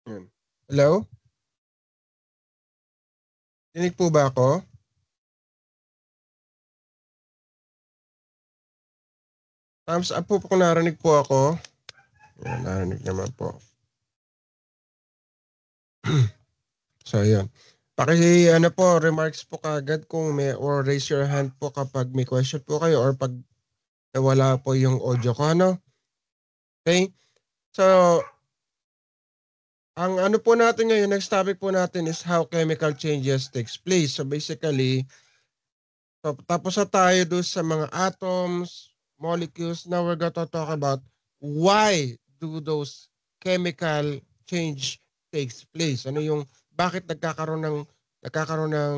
Yan. Hello? Dinig po ba ako? Thumbs up po kung narinig po ako. Yan, narinig naman po. So, yun. Ano po, remarks po kagad kung may, or raise your hand po kapag may question po kayo or pag nawala po yung audio ko, ano? Okay? So, ang ano po natin ngayon, next topic po natin is how chemical changes takes place. So, basically, tapos na tayo doon sa mga atoms, molecules. Now we're going to talk about why do those chemical change takes place. Ano yung bakit nagkakaroon ng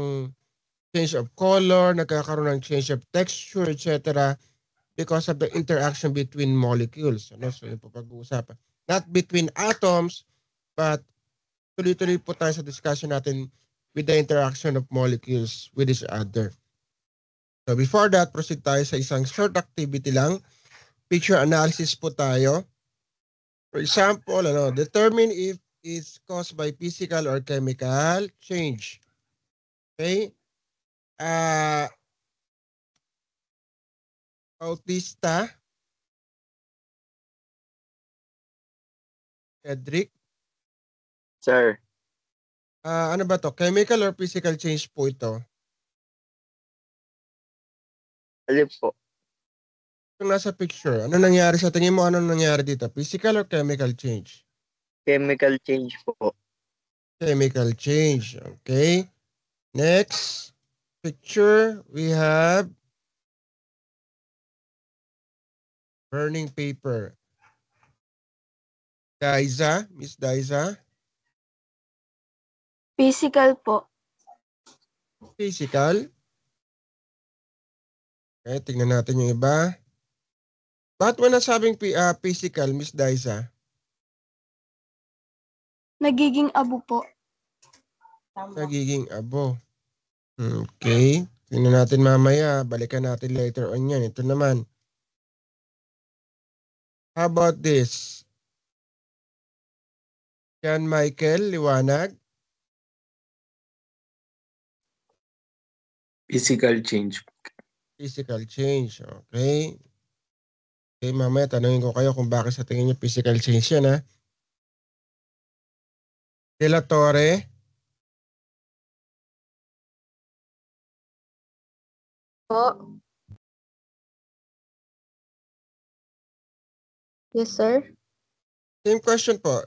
change of color, nagkakaroon ng change of texture, etc. because of the interaction between molecules. Ano, so yung pag-uusapan. Not between atoms, but tuloy-tuloy po tayo sa discussion natin with the interaction of molecules with each other. So before that, proceed tayo sa isang short activity lang. Picture analysis po tayo. For example, determine if it's caused by physical or chemical change. Okay? Bautista, Cedric. Sir. Ano ba to? Chemical or physical change po ito? Alin po? Kung nasa picture, ano nangyari sa tingin mo? Ano nangyari dito? Physical or chemical change? Chemical change po. Chemical change. Okay. Next picture, we have burning paper. Daiza, Miss Daiza. Physical po. Physical. Okay, tingnan natin yung iba. Bakit mo nasabing physical, Miss Daiza? Nagiging abo po. Nagiging abo. Okay. Tingnan natin mamaya. Balikan natin later on yan. Ito naman. How about this? Jan Michael, liwanag. Physical change. Physical change. Okay. Okay, mamaya tanungin ko kayo kung bakit sa tingin nyo physical change yan, ha? De La Torre. Po. Yes, sir. Same question po.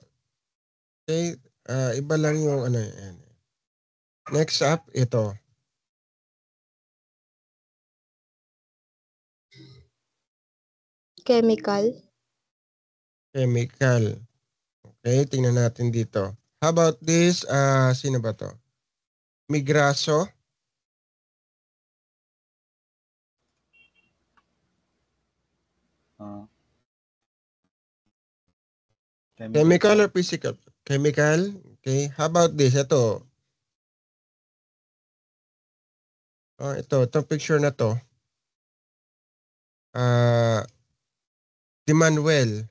Okay. Iba lang yung ano yan. Next up, ito. Chemical. Chemical. Okay, tingnan natin dito. How about this? Sino ba to? Migraso. Chemical or physical? Chemical. Okay. How about this? Ito. Itong picture na to. Di Manuel.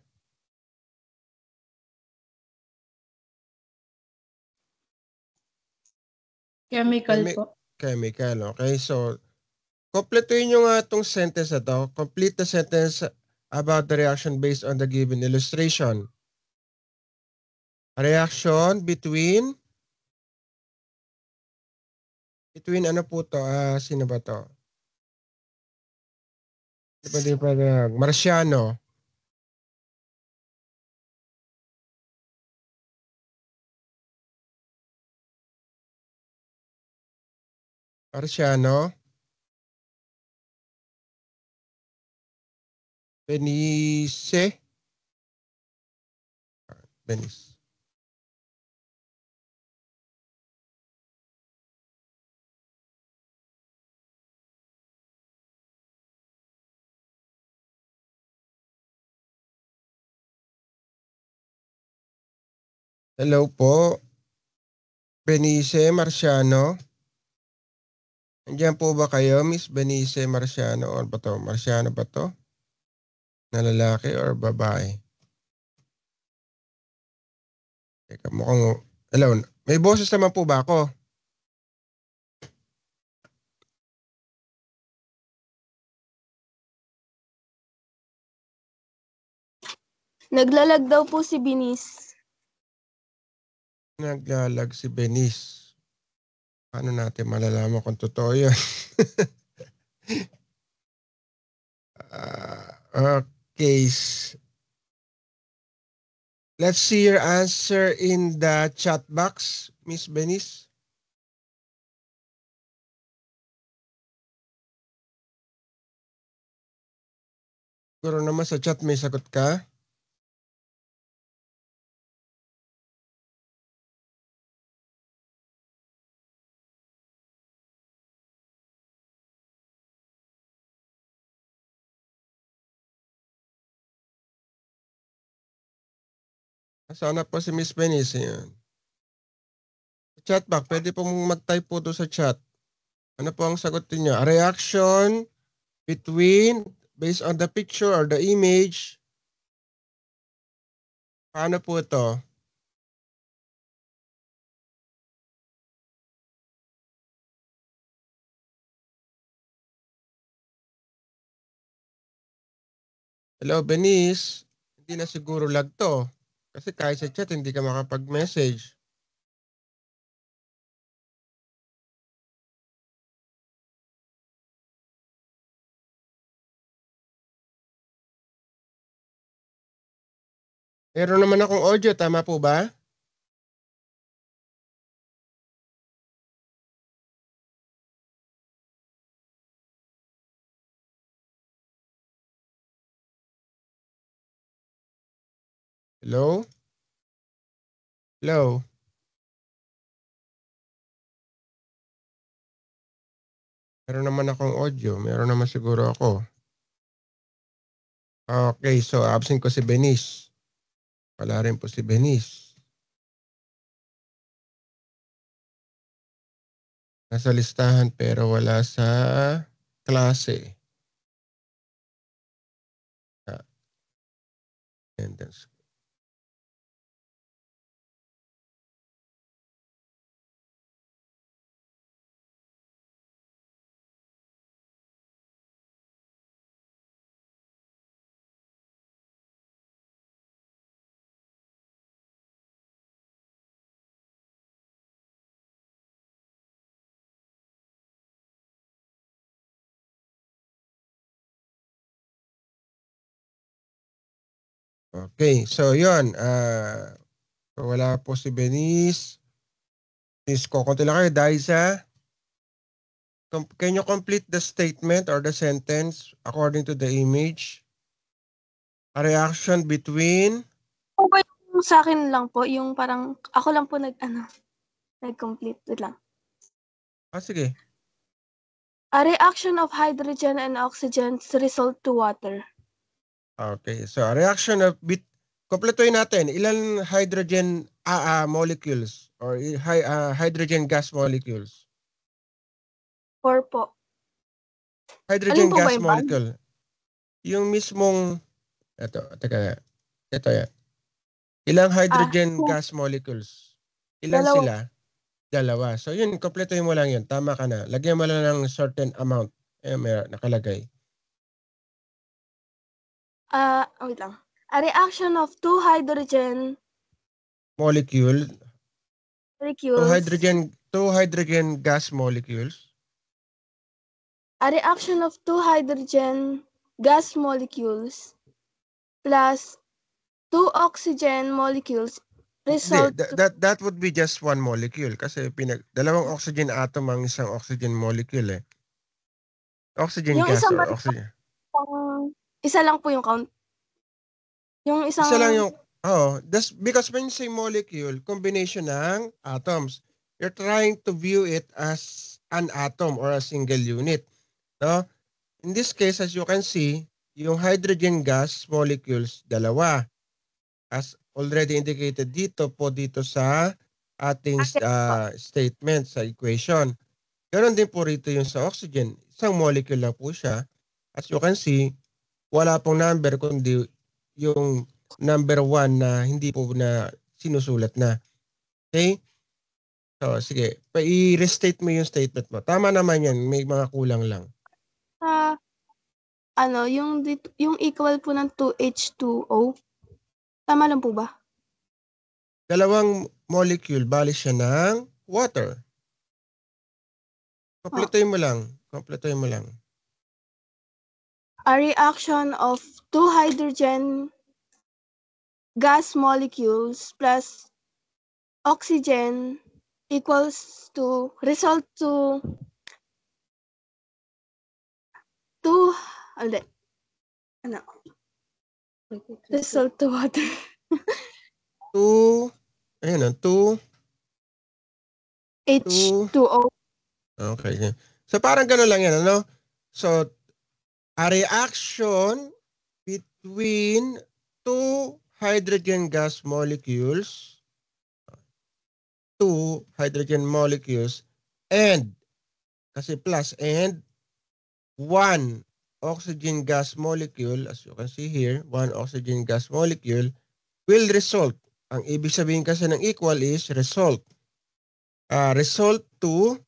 Chemical po. Chemical. Okay. So, kompletuhin nyo nga itong sentence na to. Complete the sentence about the reaction based on the given illustration. A reaction between ano po to? Sino ba to? Marciano. Marciano. Benice. Benice. Hello po. Benice Marciano. Andiyan po ba kayo, Miss Benice Marciano? Or ba to? Marciano ba to? Na lalaki or babae? Teka, mukhang, hello, may boses naman po ba ako? Naglalag daw po si Binis. Naglalag si Benice. Paano natin malalaman kung totoo yun? Okay. Let's see your answer in the chat box, Miss Benice. Siguro naman sa chat may sagot ka. Sana po si Miss Benice. Yan. Sa chat box, pwede pong mag-type po doon sa chat. Ano po ang sagutin niyo? A reaction between, based on the picture or the image. Paano po ito? Hello, Benice. Hindi na siguro lag to. Kasi kahit sa chat, hindi ka makapag-message. Meron naman akong audio, tama po ba? Hello? Hello? Meron naman akong audio. Meron naman siguro ako. Okay, so absent ko si Benice. Wala rin po si Benice. Nasa listahan pero wala sa klase. Attendance. Okay, so yun. Wala po si Benice. Please, kukunti lang kayo dahil sa can you complete the statement or the sentence according to the image? A reaction between Po ba yung sa akin lang po, yung parang ako lang po nag-complete. Wait lang. sige. A reaction of hydrogen and oxygen result to water. Okay, so a reaction of kompletuhin natin. Ilan hydrogen molecules or hydrogen gas molecules? 4 po. Hydrogen Alin po ba gas yung molecule. Yung mismong ito yan. Ilang hydrogen gas molecules? Ilan Dalawa. sila? Dalawa. So yun, kompletuhin mo lang yun. Tama ka na. Lagyan mo lang ng certain amount. May nakalagay. Wait lang. A reaction of two hydrogen Molecule. molecules. Two hydrogen gas molecules. A reaction of two hydrogen gas molecules plus two oxygen molecules result That would be just one molecule kasi dalawang oxygen atom ang isang oxygen molecule eh. Oxygen yung gas isang or oxygen. Isa lang po yung count. Yung isang Isa lang yung because when you say molecule, combination ng atoms. You're trying to view it as an atom or a single unit. No? In this case, as you can see, yung hydrogen gas molecules, dalawa. As already indicated dito sa ating statement, sa equation. Ganon din po rito yung sa oxygen. Isang molecule lang po siya. As you can see, wala pong number kundi yung number 1 na hindi po na sinusulat na. Okay? So, sige. I-restate mo yung statement mo. Tama naman yan. May mga kulang lang. Yung equal po ng 2H2O, tama lang po ba? Dalawang molecule, bali siya ng water. Kompletuhin mo lang. Kompletuhin mo lang. A reaction of two hydrogen gas molecules plus oxygen equals to result to result to water. 2, ayun 2, H2O. okay. So parang gano'n lang yan, ano? So, a reaction between two hydrogen gas molecules, and, kasi plus, and one oxygen gas molecule, as you can see here, one oxygen gas molecule will result. Ang ibig sabihin kasi ng equal is result. Result to,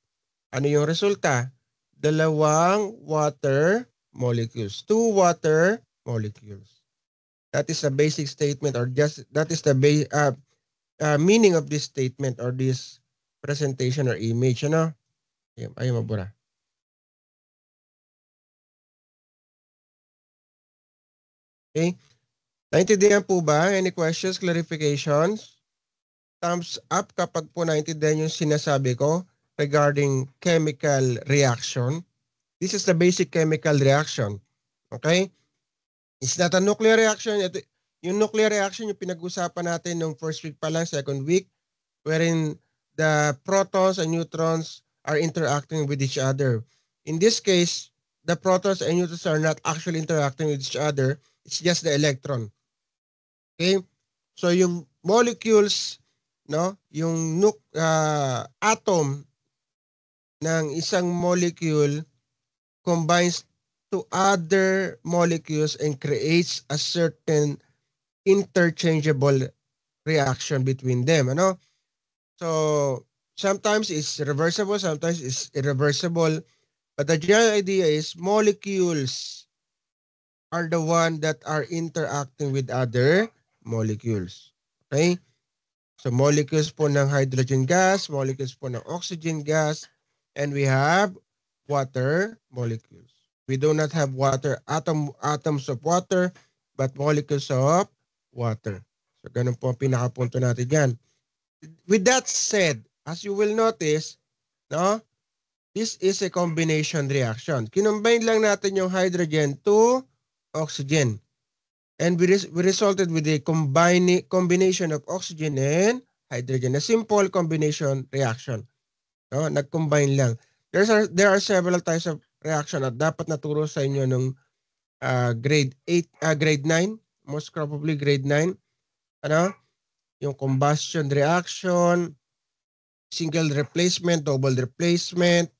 ano yung resulta? Dalawang water molecules. Two water molecules. That is the basic statement, or just that is the meaning of this statement or this presentation or image. Ano? Ay, mabura. Okay. Naintindihan po ba? Any questions, clarifications? Thumbs up kapag po naintindihan yung sinasabi ko regarding chemical reaction. This is the basic chemical reaction. Okay? It's not a nuclear reaction. Yung nuclear reaction, yung pinag-usapan natin nung first week pa lang, second week, wherein the protons and neutrons are interacting with each other. In this case, the protons and neutrons are not actually interacting with each other. It's just the electron. Okay? So yung molecules, no, yung atom ng isang molecule combines to other molecules and creates a certain interchangeable reaction between them, ano? So sometimes it's reversible, sometimes it's irreversible, but the general idea is molecules are the one that are interacting with other molecules. Okay? So molecules po ng hydrogen gas, molecules po ng oxygen gas, and we have water molecules. We do not have atoms of water, but molecules of water. So ganun po ang pinakapunto natin dyan. With that said, as you will notice, no, this is a combination reaction. Kinumbine lang natin yung hydrogen to oxygen. And we resulted with a combination of oxygen and hydrogen. A simple combination reaction. No? Nag-combine lang. There are several types of reaction at dapat naturo sa inyo nung grade 9, most probably grade 9. Ano? Yung combustion reaction, single replacement, double replacement,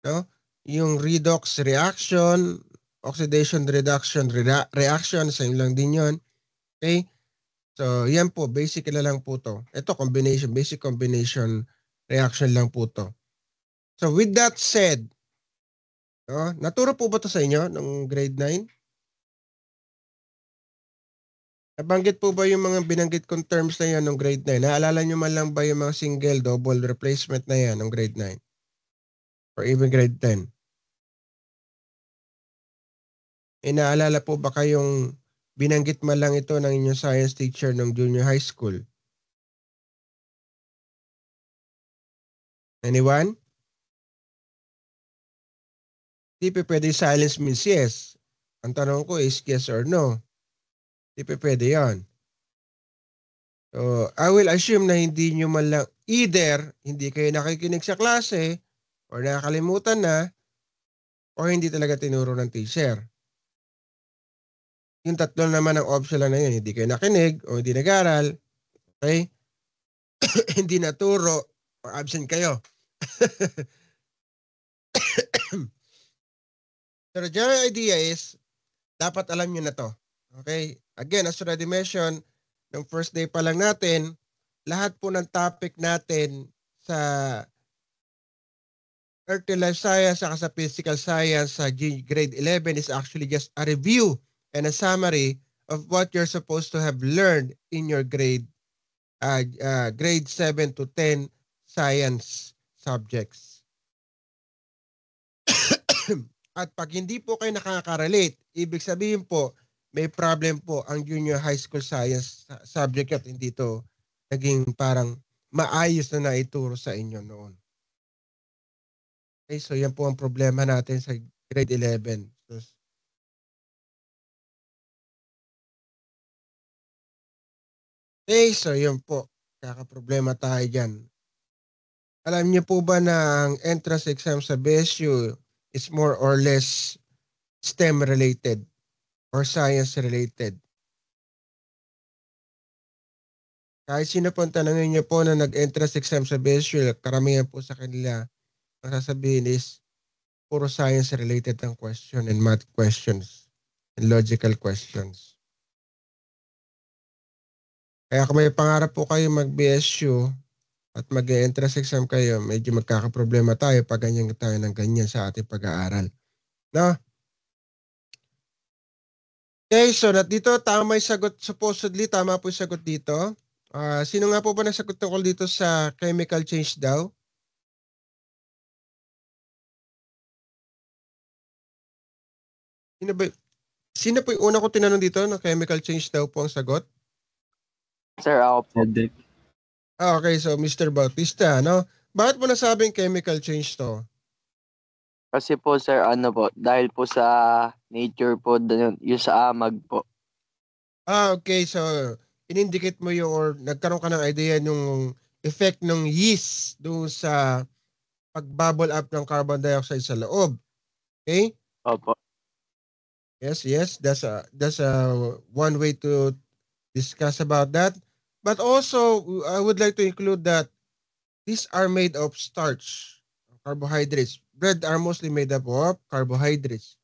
no? Yung redox reaction, oxidation reduction reaction, same lang din yon. Okay? So, yan po, basic na lang po to. Ito, basic combination reaction lang po to. So, with that said, no, naturo po ba to sa inyo nung grade 9? Nabanggit po ba yung mga binanggit kong terms na yan nung grade 9? Naalala nyo man lang ba yung mga single, double replacement na yan nung grade 9? Or even grade 10? Naalala po ba kayong binanggit man lang ito ng inyong science teacher nung junior high school? Anyone? Di pa pwede silence means yes. Ang tanong ko is yes or no. Di pa pwede yan. So, I will assume na hindi nyo man lang, either hindi kayo nakikinig sa klase or nakakalimutan na or hindi talaga tinuro ng teacher. Yung tatlo naman ang option lang na yun. Hindi kayo nakinig o hindi nag-aral. Okay? Hindi naturo or absent kayo. So the general idea is, dapat alam nyo na to. Okay? Again, as already mentioned, nung first day pa lang natin, lahat po ng topic natin sa Earth and Life Science saka sa Physical Science sa grade 11 is actually just a review and a summary of what you're supposed to have learned in your grade 7 to 10 science subjects. At pag hindi po kayo nakaka-relate, ibig sabihin po, may problem po ang junior high school science subject at hindi to naging parang maayos na naituro sa inyo noon. Okay, so yan po ang problema natin sa grade 11. So, okay, so yun po. Kakaproblema tayo dyan. Alam niyo po ba na ang entrance exam sa BSU is more or less STEM related or science related? Kahit sino po ang tanongin niyo po na nag-entrance exam sa BSU, karamihan po sa kanila ang sasabihin is puro science related ang question and math questions and logical questions. Kaya kung may pangarap po kayo mag-BSU at mag-entrance exam kayo, medyo magkakaproblema tayo pag ganyan tayo ng ganyan sa ating pag-aaral. No? Okay, so dito tama yung sagot. Supposedly, tama po yung sagot dito. Sino nga po ba nasagot tungkol dito sa chemical change daw? Sino po yung una ko tinanong dito na chemical change daw po ang sagot? Sir, ako po. Cedric. Okay, so Mr. Bautista, no? Bakit mo nasabing chemical change to? Kasi po, sir, ano po, dahil po sa nature po, yung sa amag po. Okay, so in-indicate mo yung or nagkaroon ka ng idea yung effect ng yeast doon sa pag-bubble up ng carbon dioxide sa loob. Okay? Opo. Yes, that's a one way to discuss about that. But also, I would like to include that these are made of starch, carbohydrates. Bread are mostly made up of carbohydrates.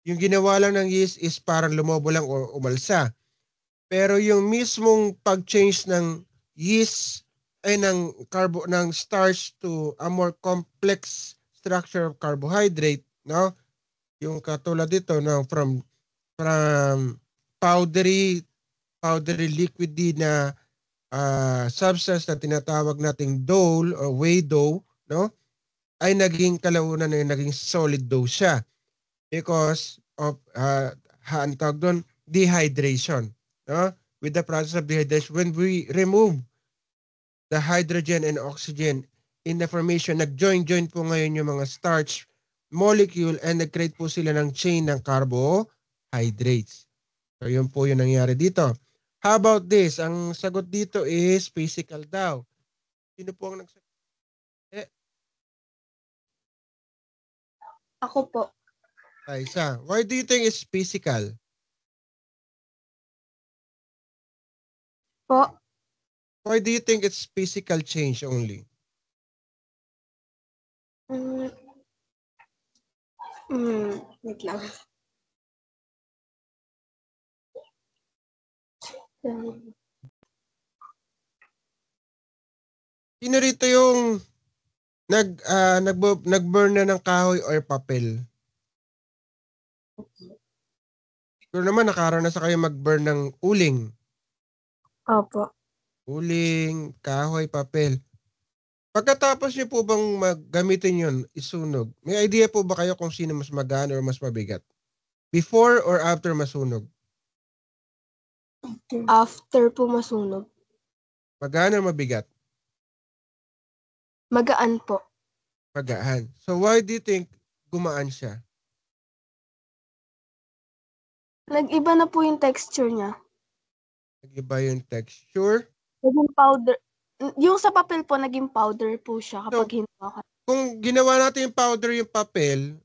Yung ginawa lang ng yeast is parang lumobo lang o umalsa. Pero yung mismong pag-change ng yeast ay ng starch to a more complex structure of carbohydrate, no? Yung katulad dito no from powdery liquid na substance na tinatawag nating dough or whey dough, no? Ay naging kalaunan na naging solid dough siya because of ang tawag doon dehydration, no? With the process of dehydration, when we remove the hydrogen and oxygen in the formation, nag-join po ngayon yung mga starch molecule and nag-create po sila ng chain ng carbohydrates. So yun po yung nangyari dito. How about this? Ang sagot dito is physical daw. Sino po ang nagsagot? Ako po. Isa. Why do you think it's physical? Po. Why do you think it's physical change only? Wait lang. Sino rito yung nag-burn na ng kahoy or papel? Siguro naman nakaranas na kayo mag-burn ng uling. Opo. Uling, kahoy, papel. Pagkatapos niyo po bang gamitin yun, isunog, may idea po ba kayo kung sino mas magaan or mas mabigat? Before or after masunog? After po masunog. Magaan or mabigat? Magaan po. Magaan. So why do you think gumaan siya? Nag-iba na po yung texture niya. Nag-iba yung texture. Naging powder. Yung sa papel po, naging powder po siya kapag hinawakan. Kung ginawa natin yung powder yung papel,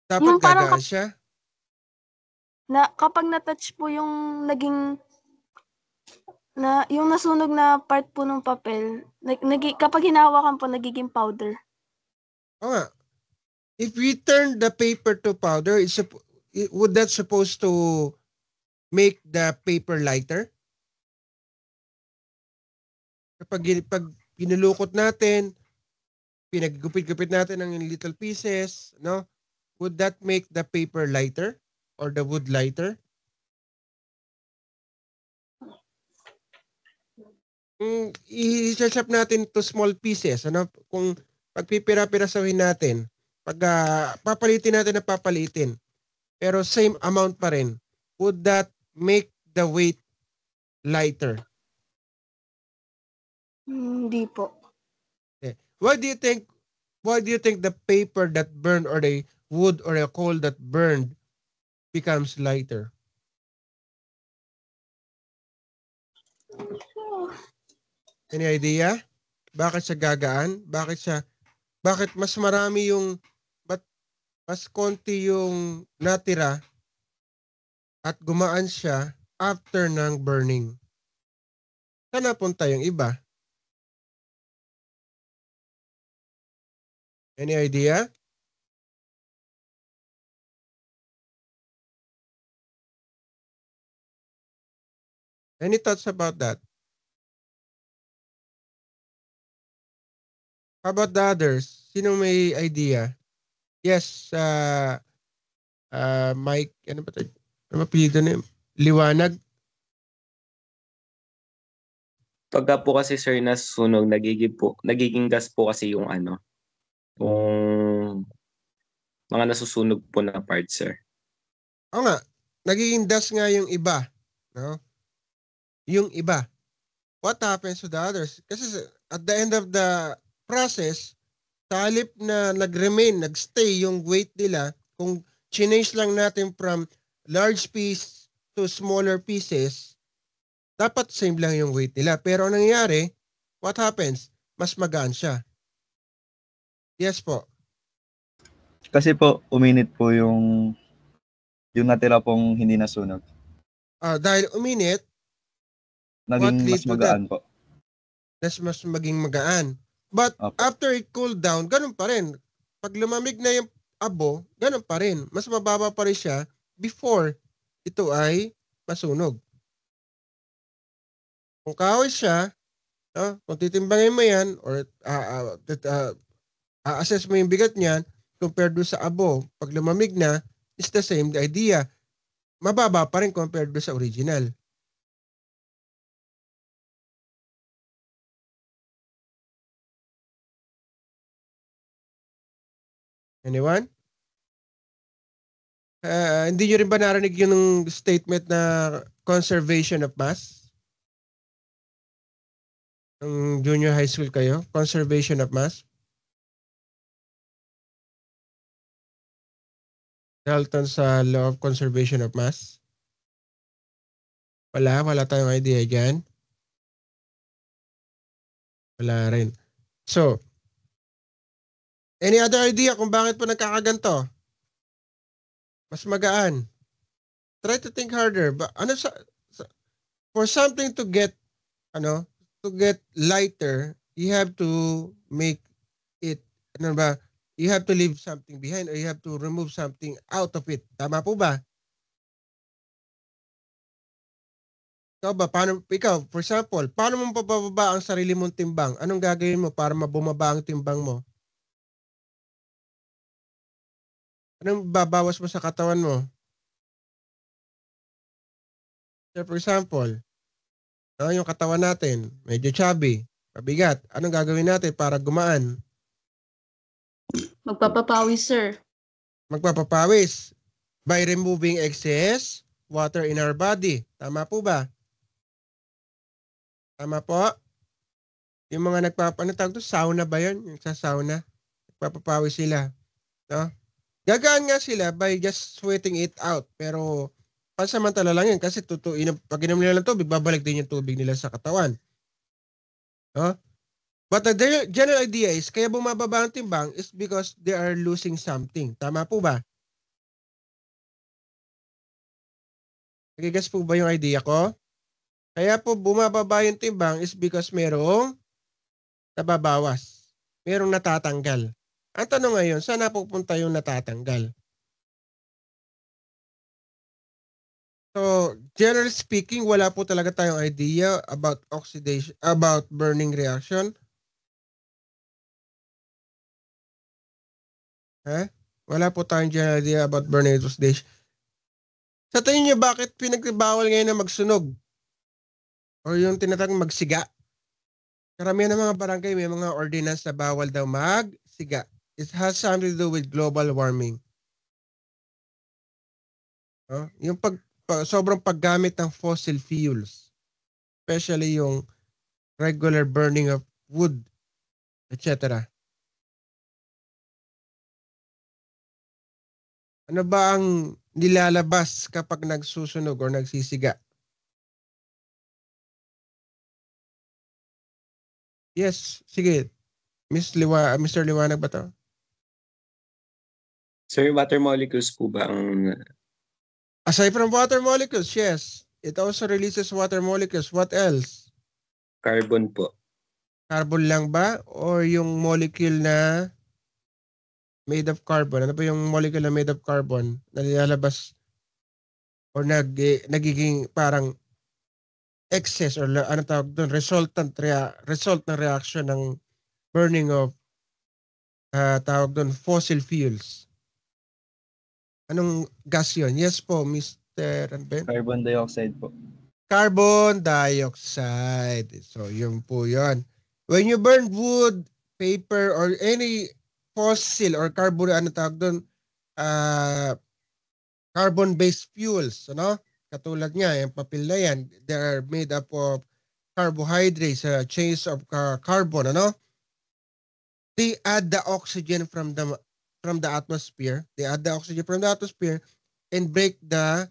dapat Yung parang gagaan siya? Na kapag na-touch po yung naging yung nasunog na part po ng papel, kapag hinawakan po nagiging powder. Oo nga. If we turn the paper to powder, would that supposed to make the paper lighter? Pag pinulukot natin, pinaggupit-gupit natin ng little pieces, no? Would that make the paper lighter or the wood lighter? I-chop natin to small pieces, ano? Kung pagpipira-pirasahin natin, papalitin natin na papalitin, pero same amount pa rin, would that make the weight lighter? Hindi po. Okay. Why do you think the paper that burned or the wood or a coal that burned becomes lighter? Any idea? Bakit siya gagaan? Bakit mas marami mas konti yung natira at gumaan siya after ng burning? Saan napunta yung iba? Any idea? Any thoughts about that? How about the others? Sino may idea? Yes, Mike, ano ba ito? Ano apelyido na yun? Liwanag? Pagka po kasi sir nasunog, nagiging gas po kasi yung yung mga nasusunog po na parts, sir. Oo nga, nagiging dust nga yung iba. No? Yung iba. What happens to the others? Kasi at the end of the process, sa halip na nagstay yung weight nila, kung change lang natin from large piece to smaller pieces, dapat same lang yung weight nila. Pero ang nangyayari, what happens? Mas magaan siya. Yes po. Kasi po, uminit po yung natira pong hindi nasunog. Dahil uminit, Naging what lead mas to magaan po. mas maging magaan. But Opo. after it cooled down, ganun pa rin. Pag lumamig na yung abo, ganun pa rin. Mas mababa pa rin siya before ito ay masunog. Kung kahoy siya, kung titimbangin mo yan or assess mo yung bigat niyan compared do sa abo, pag lumamig na, it's the same idea. Mababa pa rin compared do sa original. Anyone? Hindi nyo rin ba narinig yung statement na conservation of mass? Ng junior high school kayo? Conservation of mass? Dalton sa law of conservation of mass? Wala tayong idea dyan? Wala rin. So, any other idea kung bakit po nagkakaganto? Mas magaan. Try to think harder. For something to get lighter, you have to make it, you have to leave something behind or you have to remove something out of it. Tama po ba? Ikaw, for example, paano mo papababa ang sarili mong timbang? Anong gagawin mo para mabumaba ang timbang mo? Anong babawas mo sa katawan mo? So for example, yung katawan natin, medyo chubby, mabigat. Anong gagawin natin para gumaan? Magpapapawis, sir. Magpapapawis by removing excess water in our body. Tama po ba? Tama po? Yung mga sauna ba yun? Yung sa sauna, nagpapapawis sila. No? Gagaan nga sila by just sweating it out. Pero pansamantala lang yun kasi pag inom nila ng tubig, babalik din yung tubig nila sa katawan. No? But the general idea is, kaya bumababa ang timbang is because they are losing something. Tama po ba? Nagigas po ba yung idea ko? Kaya po bumababa yung timbang is because merong nababawas. Merong natatanggal. Ang tanong ngayon, saan napupunta yung natatanggal? So, generally speaking, wala po talaga tayong idea about oxidation, about burning reaction. Wala po tayong general idea about burning oxidation. Sa tingin niyo, bakit pinagbawal ngayon na magsunog? O yung tinatawag magsiga? Karamihan ng mga barangay may mga ordinance na bawal daw magsiga. It has something to do with global warming. Yung sobrang paggamit ng fossil fuels, especially yung regular burning of wood, etc. Ano ba ang nilalabas kapag nagsusunog or nagsisiga? Yes, sige. Mr. Liwanag ba to? Sir, water molecules po ba ang Aside from water molecules, yes. It also releases water molecules. What else? carbon po? Carbon lang ba? Or yung molecule na made of carbon? Ano ba yung molecule na made of carbon na nilalabas or nagiging parang excess or ano tawag doon, result ng reaction ng burning of tawag doon, fossil fuels. Anong gas yun? Yes po, Mr. Ano ba yun? Carbon dioxide po. Carbon dioxide. So, yun po yun. When you burn wood, paper, or any fossil or carbon, ano tawag doon, carbon-based fuels, ano? Katulad niya, yung papel na yan, they are made up of carbohydrates, chains of carbon, ano? They add the oxygen from the atmosphere. They add the oxygen from the atmosphere and break the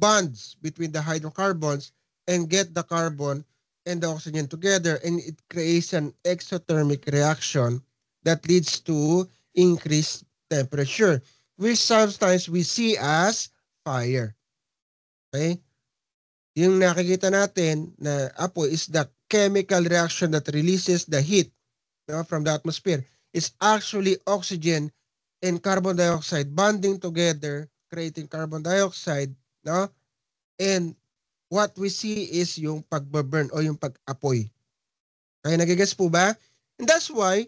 bonds between the hydrocarbons and get the carbon and the oxygen together, and it creates an exothermic reaction that leads to increased temperature, which sometimes we see as fire. Okay? Yung nakikita natin na apoy is the chemical reaction that releases the heat from the atmosphere. It's actually oxygen and carbon dioxide bonding together, creating carbon dioxide, no? And what we see is yung pagbaburn o yung pag-apoy. Kaya nagigets po ba? And that's why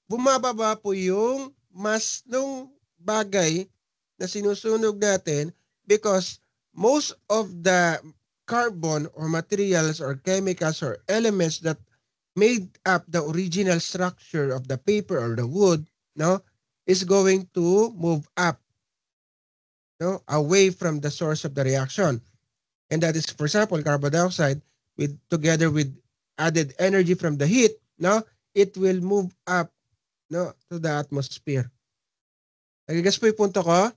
bumababa po yung mas nung bagay na sinusunog natin because most of the carbon or materials or chemicals or elements that made up the original structure of the paper or the wood, no, is going to move up, no, away from the source of the reaction. And that is, for example, carbon dioxide together with added energy from the heat, no, it will move up, no, to the atmosphere. Nagigas po yung punto ko?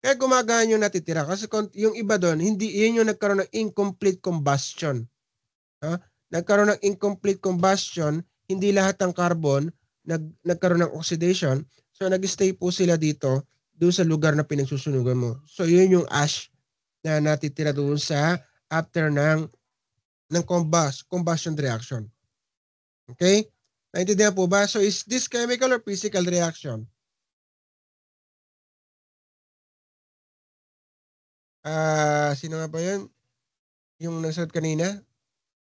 Kaya gumagaan yung natitira. Kasi yung iba doon, hindi, yun yung nagkaroon ng incomplete combustion. Nagkaroon ng incomplete combustion, hindi lahat ng carbon nagkaroon ng oxidation. So nag-stay po sila dito doon sa lugar na pinagsusunugan mo. So yun yung ash na natitira doon sa after ng combustion reaction. Okay? Naintindihan po ba? So is this chemical or physical reaction? Sino nga ba yun? Yung nasagot kanina?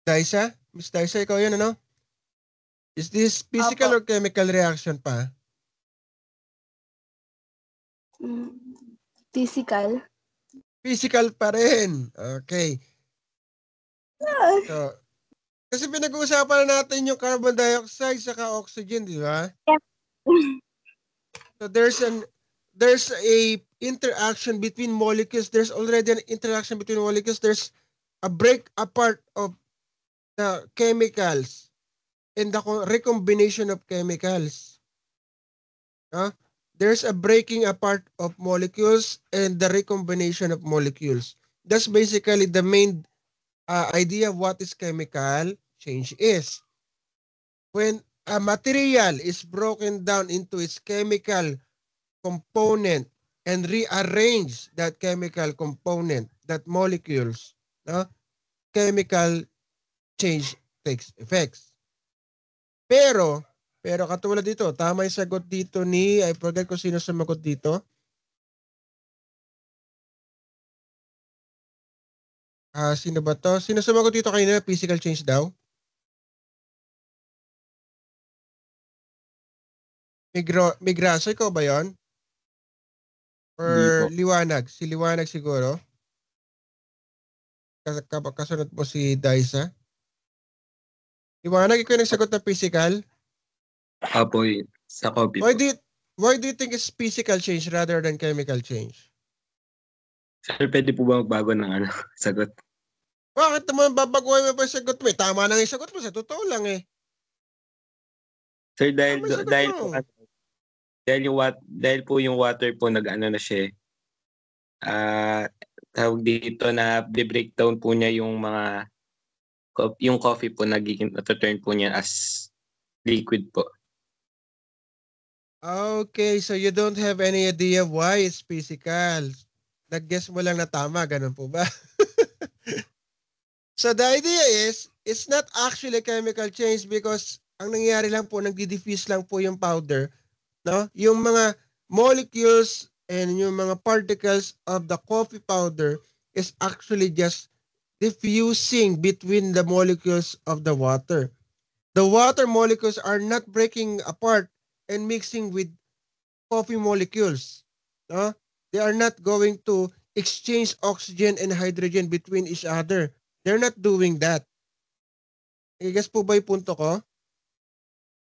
Daisa? Miss Daisa, ikaw yun, ano? Is this physical or chemical reaction pa? Physical. Physical pa rin. Okay. So, kasi pinag-uusapan na natin yung carbon dioxide saka oxygen, di ba? Yep. So there's a interaction between molecules. There's already an interaction between molecules. There's a break apart of the chemicals and the recombination of chemicals. There's a breaking apart of molecules and the recombination of molecules. That's basically the main idea of what is chemical change is. When a material is broken down into its chemical component and rearrange that chemical component, that molecules, chemical change takes effects. Pero katulad dito, tama yung sagot dito ni, I forget kung sino sumagot dito. Sino ba to? Sino sumagot dito kanina? Physical change daw? Migraso, ikaw ba yon? Hindi po. Or Liwanag? Si Liwanag siguro? Kasunod mo si Daisa? Liwanag, ikaw yung nagsagot na physical? Opo, yun. Sa coffee Why po. do you think it's physical change rather than chemical change? Sir, pwede po ba magbago ng sagot? Bakit naman babaguhin mo pa yung sagot mo? Tama na yung sagot mo. Sa totoo lang eh. Sir, dahil Tama yung sagot dahil mo. po dahil po yung water po na siya. Tawag dito na breakdown po niya yung yung coffee po na-turn po niya as liquid po. Okay, so you don't have any idea why it's physical. Nag-guess mo lang na tama, ganun po ba? So the idea is, it's not actually a chemical change because ang nangyayari lang po, nagdi-diffuse lang po yung powder, no? Yung mga molecules and yung mga particles of the coffee powder is actually just diffusing between the molecules of the water. The water molecules are not breaking apart and mixing with coffee molecules. No? They are not going to exchange oxygen and hydrogen between each other. They're not doing that. I-guess po ba yung punto ko?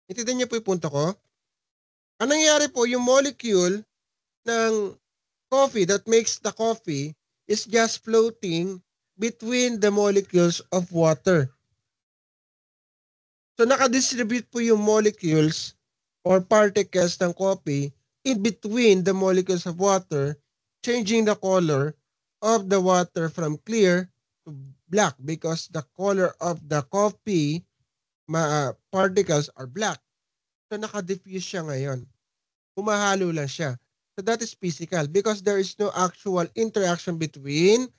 Intindihan niyo po yung punto ko? Ang nangyayari po, yung molecule ng coffee that makes the coffee is just floating between the molecules of water. So nakadistribute po yung molecules or particles ng coffee in between the molecules of water, changing the color of the water from clear to black because the color of the coffee particles are black. So naka-diffuse siya ngayon. Humahalo lang siya. So that is physical because there is no actual interaction between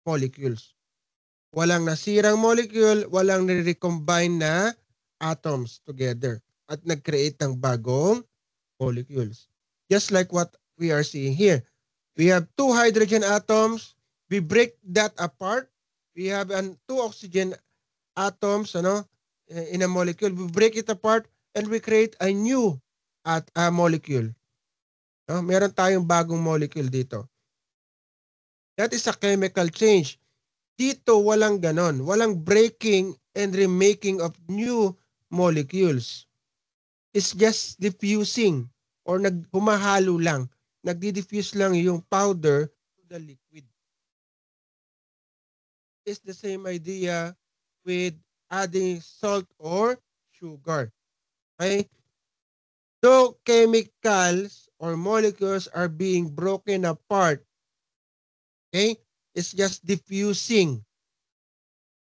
molecules. Walang nasirang molecule, walang nire-recombine na atoms together at nag-create ng bagong molecules. Just like what we are seeing here. We have two hydrogen atoms. We break that apart. We have two oxygen atoms in a molecule. We break it apart and we create a new molecule. No? Meron tayong bagong molecule dito. That is a chemical change. Dito walang ganon. Walang breaking and remaking of new molecules. It's just diffusing or humahalo lang. Nagdi-diffuse lang yung powder to the liquid. It's the same idea with adding salt or sugar. Okay? So chemicals or molecules are being broken apart. Okay? It's just diffusing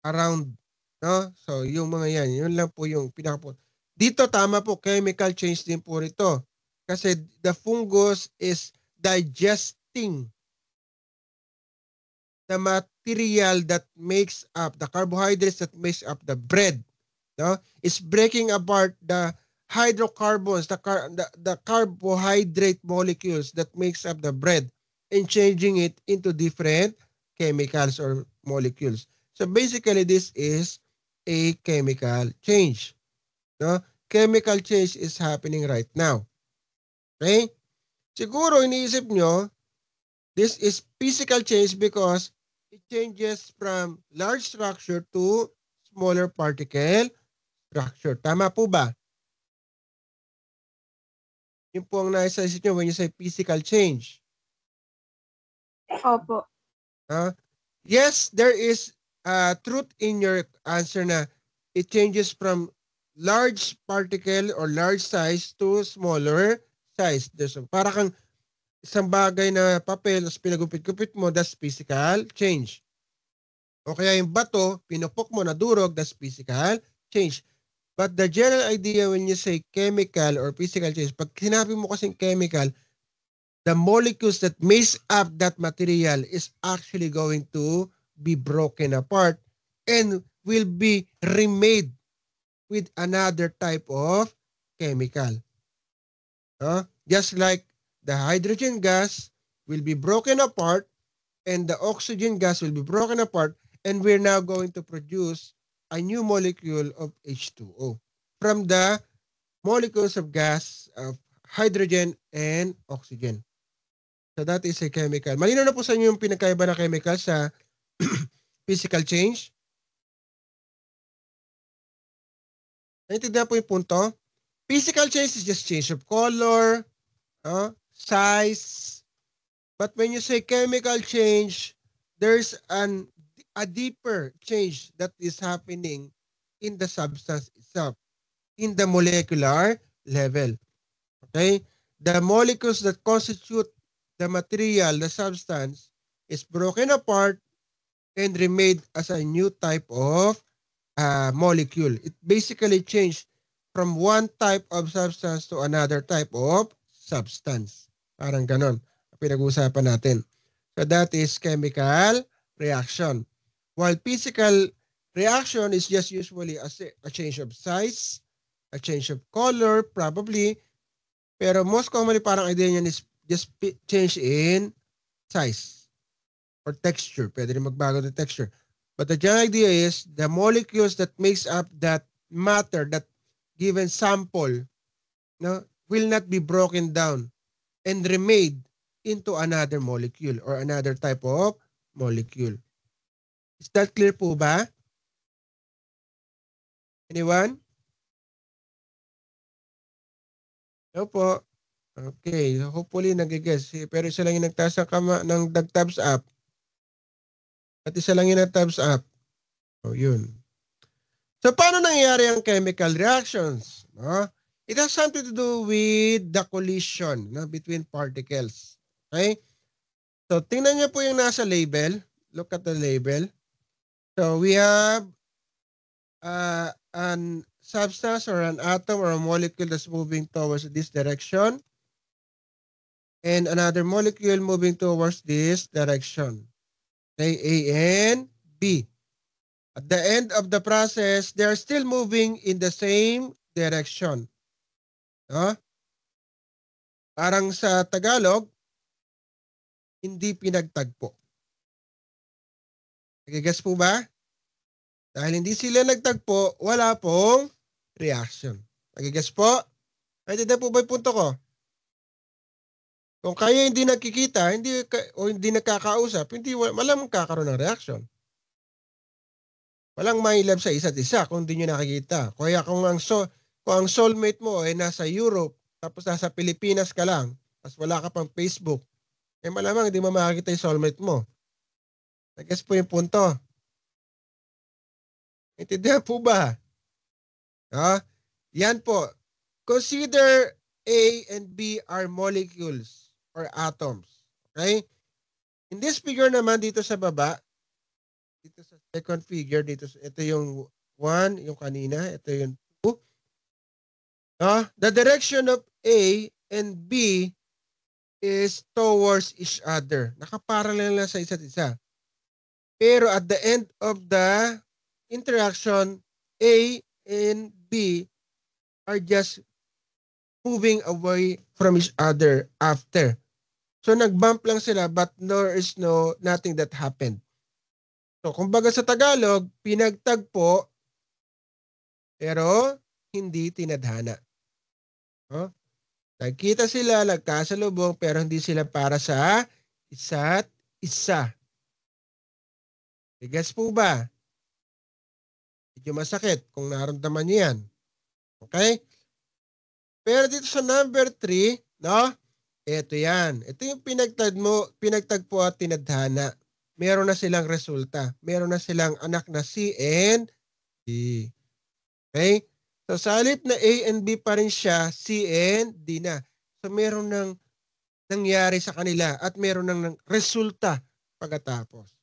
around. No? So yung mga yan, yun lang po yung pinaka. Dito tama po, chemical change din po rito. Kasi the fungus is digesting the material that makes up, the carbohydrates that makes up the bread. No? It's breaking apart the hydrocarbons, the carbohydrate molecules that makes up the bread and changing it into different chemicals or molecules. So basically, this is a chemical change. No? Chemical change is happening right now. Okay? Siguro iniisip nyo, this is physical change because it changes from large structure to smaller particle structure. Tama po ba? Yun po ang nasa isip nyo when you say physical change. Opo. Yes, there is truth in your answer na it changes from large particle or large size to smaller size. Para kang isang bagay na papel, tapos pinagupit-gupit mo, that's physical change. O kaya yung bato, pinupok mo na durog, that's physical change. But the general idea when you say chemical or physical change, pag sinabi mo kasing chemical, the molecules that makes up that material is actually going to be broken apart and will be remade with another type of chemical. Just like the hydrogen gas will be broken apart and the oxygen gas will be broken apart And we're now going to produce a new molecule of H2O from the molecules of gas of hydrogen and oxygen. So that is a chemical. Malinaw na po sa inyo yung pinagkaiba ng chemical sa physical change? Naintindihan po yung punto? Physical change is just change of color, size. But when you say chemical change, there's a deeper change that is happening in the substance itself, in the molecular level. Okay? The molecules that constitute the material, the substance, is broken apart and remade as a new type of molecule. It basically changed from one type of substance to another type of substance. Parang ganon. Pinag-uusapan natin. So that is chemical reaction. While physical reaction is just usually a change of size, a change of color, probably. Pero most commonly parang idea niyan is just change in size or texture. Pwede rin magbago ng texture. But the general idea is the molecules that makes up that matter, that given sample, will not be broken down and remade into another molecule or another type of molecule. Is that clear po ba? Anyone? No po. Okay, hopefully nag-guess. Pero isa lang yung nagtaas ng thumbs up. At isa lang yung nag-thumbs up. O, yun. So, paano nangyayari ang chemical reactions? It has something to do with the collision between particles. Okay? So, tingnan niyo po yung nasa label. Look at the label. So, we have an substance or an atom or a molecule that's moving towards this direction. And another molecule moving towards this direction. Okay, A and B. At the end of the process, they are still moving in the same direction. Parang sa Tagalog, hindi pinagtagpo. Nagigets po ba? Dahil hindi sila nagtagpo, wala pong reaction. Nagigets po? Naintindihan po ba yung punto ko? Kung kayo hindi nakikita, hindi nakakausap, walang kakaroon ng reaction. Walang may love sa isa't isa kung hindi nyo nakikita. Kaya kung ang soulmate mo ay nasa Europe, tapos nasa Pilipinas ka lang, tapos wala ka pang Facebook, malamang hindi mo makikita yung soulmate mo. Nag-guess po yung punto. Intindihan po ba? Yan po. Consider A and B are molecules or atoms. Okay? In this figure naman dito sa baba, dito sa second figure, ito yung 1, yung kanina, ito yung 2. The direction of A and B is towards each other. Nakaparallel lang sa isa't isa. Pero at the end of the interaction, A and B are just moving away from each other after. So nag-bump lang sila but there is nothing that happened. So kumbaga sa Tagalog, pinagtagpo pero hindi tinadhana. Nagkita sila, nagkasalubong pero hindi sila para sa isa't isa. Gets po ba? Medyo masakit kung naramdaman niyo yan. Okay? Pero dito sa number 3, ito yan. Ito yung pinagtagpo at tinadhana. Meron na silang resulta. Meron na silang anak na C and D. Okay? So sa halip na A and B pa rin siya, C and D na. So meron nang nangyari sa kanila at meron nang resulta pagkatapos.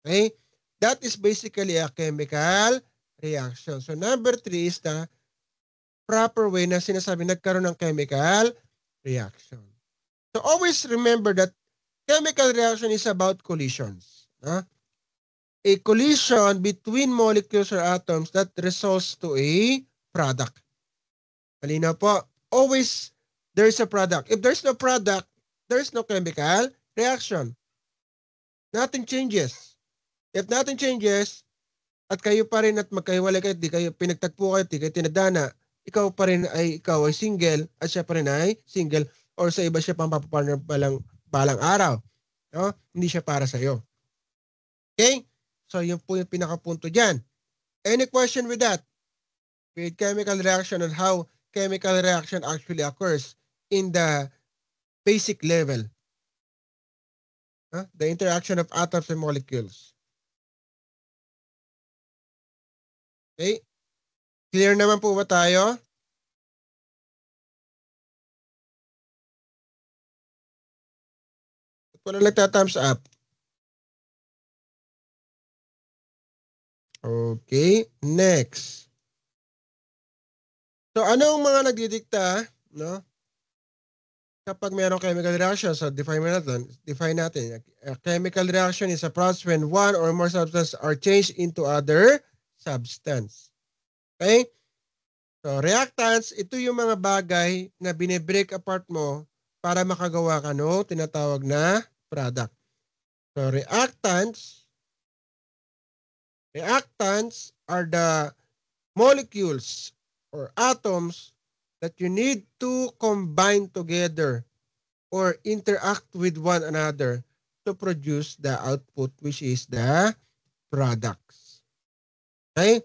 Okay? That is basically a chemical reaction. So number 3 is the proper way na sinasabi nagkaroon ng chemical reaction. So always remember that chemical reaction is about collisions. A collision between molecules or atoms that results to a product. Malinaw po. Always there's a product. If there's no product, there's no chemical reaction. Nothing changes. If nothing changes, at kayo pa rin at magkahiwalay kayo, di kayo pinagtagpo kayo, di kayo tinadana, ikaw ay single at siya pa rin ay single or sa iba siya pang papapartner balang araw. No? Hindi siya para sa iyo. Okay? So yun po yung pinakapunto diyan. Any question with that? With chemical reaction and how chemical reaction actually occurs in the basic level. The interaction of atoms and molecules. Okay? Clear naman po ba tayo? Wala nagta-thumbs up. Okay, next. So anong mga nagdidikta, no? Kapag mayroong chemical reaction, so define natin. A chemical reaction is a process when one or more substances are changed into other substance. Okay? So reactants, ito yung mga bagay na binibreak apart mo para makagawa ka no tinatawag na product. So reactants are the molecules or atoms that you need to combine together or interact with one another to produce the output, which is the products. Okay?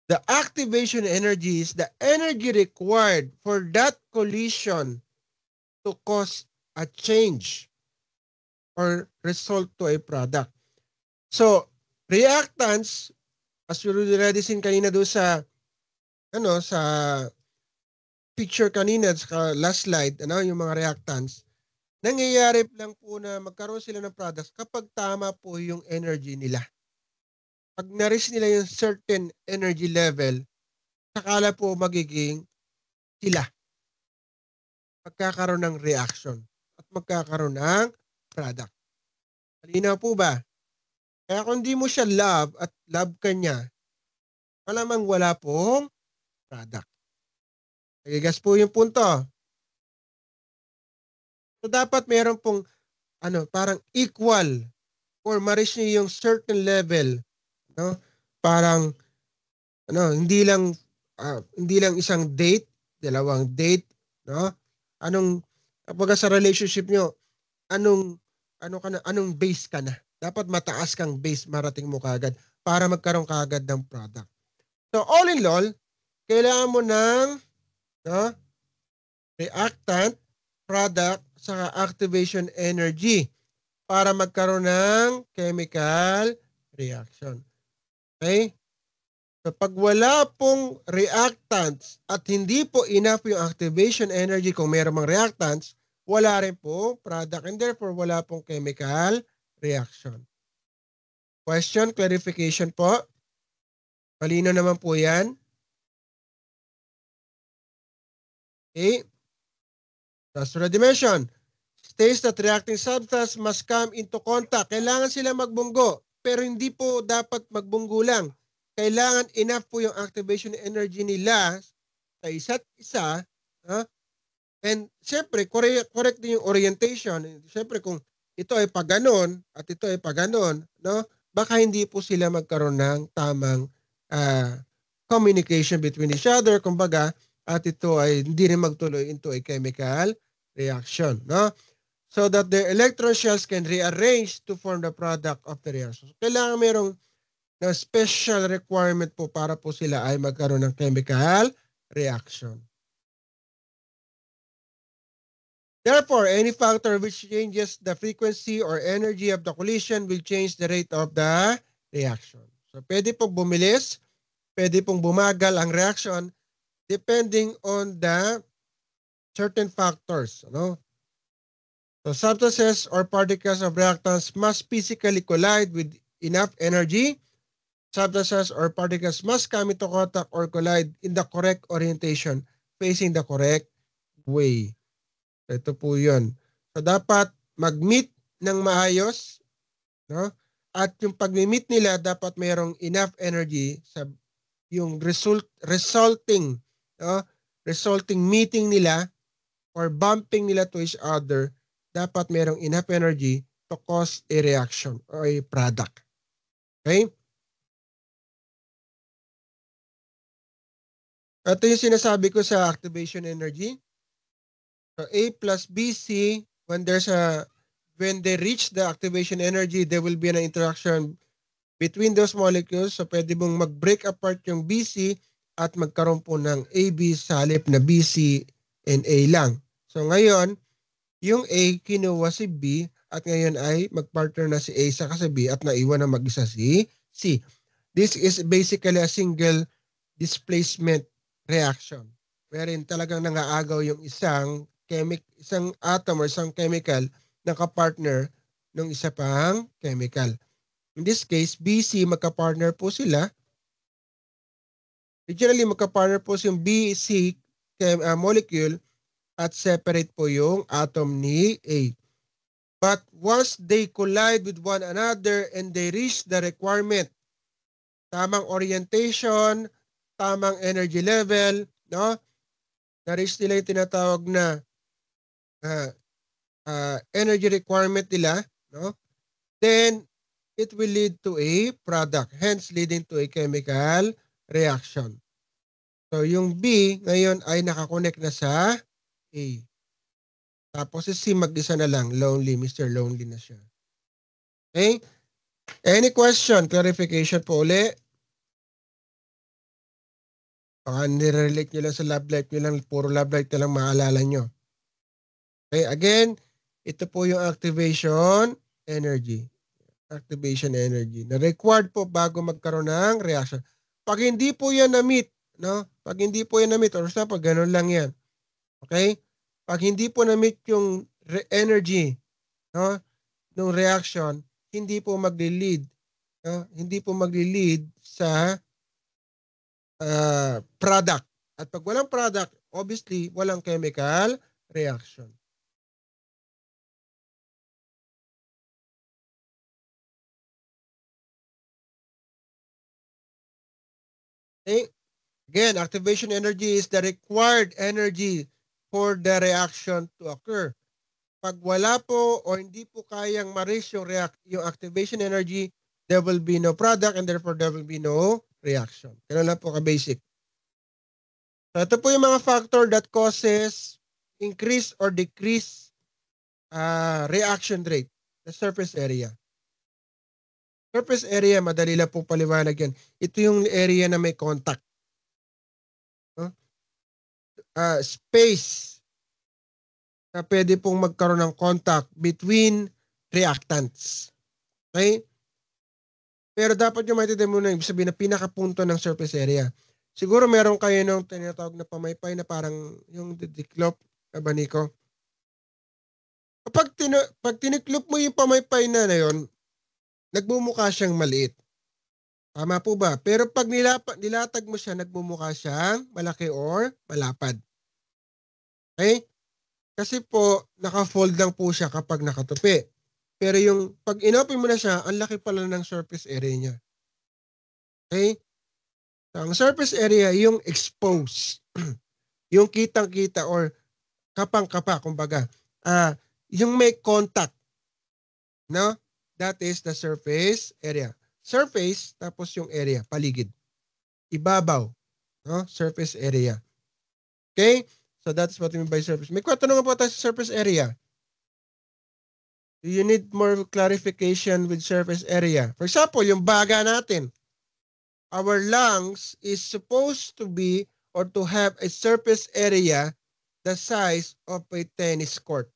The activation energy is the energy required for that collision to cause a change or result to a product. So, reactants, as you already seen kanina doon sa picture kanina sa last slide, yung mga reactants, nangyayari lang po na magkaroon sila ng products kapag tama po yung energy nila. Pag na-reach nila yung certain energy level, sakala po magiging sila. Magkakaroon ng reaction at magkakaroon ng product. Malinaw po ba? Kaya kung di mo siya love at love ka niya, malamang wala pong product. Nagigas po yung punto. So dapat meron pong parang equal or ma-reach niyo yung certain level, no? Parang hindi lang isang date, dalawang date, no? Kapag sa relationship niyo, anong base ka na? Dapat mataas kang base marating mo kagad para magkaroon kagad ng product. So all in all, kailangan mo ng reactant, product, saka activation energy para magkaroon ng chemical reaction. Okay? So pag wala pong reactants at hindi po enough yung activation energy kung mayroong mga reactants, wala rin po product and therefore wala pong chemical reaction. Question, clarification po? Malino naman po yan. Okay. As already mentioned, states that reacting substance must come into contact. Kailangan sila magbunggo, pero hindi po dapat magbunggo lang. Kailangan enough po yung activation energy nila sa isa't isa. And siyempre, correct din yung orientation. Siyempre, kung ito ay pag ganon at ito ay pag ganon, no? Baka hindi po sila magkaroon ng tamang communication between each other. Kumbaga, at ito ay hindi rin magtuloy into a chemical reaction, no? So that the electron shells can rearrange to form the product of the reaction. So, kailangan merong na special requirement po para po sila ay magkaroon ng chemical reaction. Therefore, any factor which changes the frequency or energy of the collision will change the rate of the reaction. So pwede pong bumilis, pwede pong bumagal ang reaction depending on the certain factors, So substances or particles of reactants must physically collide with enough energy. Substances or particles must come into contact or collide in the correct orientation, facing the correct way. Ito po yun. So dapat mag-meet ng maayos, no? At yung pag-meet nila dapat mayroong enough energy sa yung resulting meeting nila or bumping nila to each other, dapat mayroong enough energy to cause a reaction or a product. Okay? Ito yung sinasabi ko sa activation energy. So A plus BC, when they reach the activation energy, there will be an interaction between those molecules. So pwede mong mag-break apart yung BC at magkaroon po ng AB sa halip na BC and A lang. So ngayon, yung A kinuha si B at ngayon ay magpartner na si A sa kasi B at naiwan na mag-isa si C. This is basically a single displacement reaction wherein talagang nangaagaw yung isang atom or isang chemical na kapartner ng isa pang chemical. In this case, BC magka-partner po sila. Originally, magka-partner po yung BC molecule at separate po yung atom ni A. But once they collide with one another and they reach the requirement, tamang orientation, tamang energy level, no? Na-reach nila yung tinatawag na energy requirement nila, no? Then it will lead to a product, hence leading to a chemical reaction. So yung B ngayon ay nakakonect na sa A. Tapos si C mag-isa na lang, lonely, Mr. Lonely na siya. Okay? Any question, clarification po uli? Baka nirelate nyo lang sa love life nyo lang, puro love life na lang maalala nyo. Okay, again, ito po yung activation energy. Activation energy na required po bago magkaroon ng reaction. Pag hindi po yan na-meet, no? Pag hindi po yan na-meet, or sa pag ganun lang yan. Okay? Pag hindi po na-meet yung energy, no, ng reaction, hindi po magli-lead, no? Hindi po magli-lead sa product. At pag walang product, obviously, walang chemical reaction. Okay? Again, activation energy is the required energy for the reaction to occur. Pag wala po o hindi po kayang ma-reach yung activation energy, there will be no product and therefore there will be no reaction. Ganun lang po ka-basic. So ito po yung mga factor that causes increase or decrease reaction rate, the surface area. Surface area, madali lang pong paliwanag yan. Ito yung area na may contact. Space na pwede pong magkaroon ng contact between reactants. Okay? Pero dapat nyo maintindihan muna yung sabihin na pinakapunto ng surface area. Siguro meron kayo nung tinatawag na pamaypay na parang yung diklop, abaniko. Pag tiniklop mo yung pamaypay na yun, nagmumukha siyang maliit. Tama po ba? Pero pag nilatag mo siya, nagmumukha siyang malaki or malapad. Okay? Kasi po, naka-fold lang po siya kapag nakatupi. Pero yung pag inopen mo na siya, ang laki pala ng surface area niya. Okay? So, ang surface area, yung exposed. Yung kitang-kita or kapang-kapa, kumbaga. Yung may contact. No? That is the surface area. Surface, tapos yung area, paligid. Ibabaw. No? Surface area. Okay? So that's what we mean by surface. May katanungan po tayo sa surface area. Do you need more clarification with surface area? For example, yung baga natin. Our lungs is supposed to be or to have a surface area the size of a tennis court.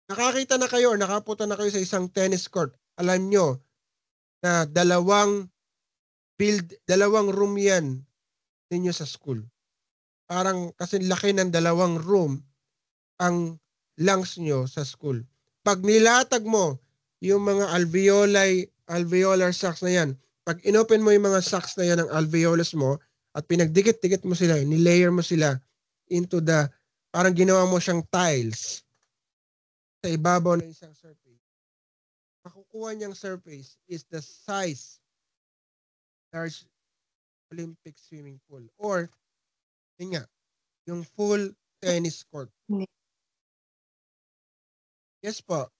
Nakakita na kayo or nakapunta na kayo sa isang tennis court. Alam nyo na dalawang room yan ninyo sa school. Parang kasi laki ng dalawang room ang lungs nyo sa school. Pag nilatag mo yung mga alveolar sacs na yan, pag inopen mo yung mga sacs na yan ng alveolus mo at pinagdikit-dikit mo sila, nilayer mo sila into the, parang ginawa mo siyang tiles sa ibabaw ng isang surface. Makukuha niyang surface is the size large Olympic swimming pool or yun nga, yung full tennis court. Yes po.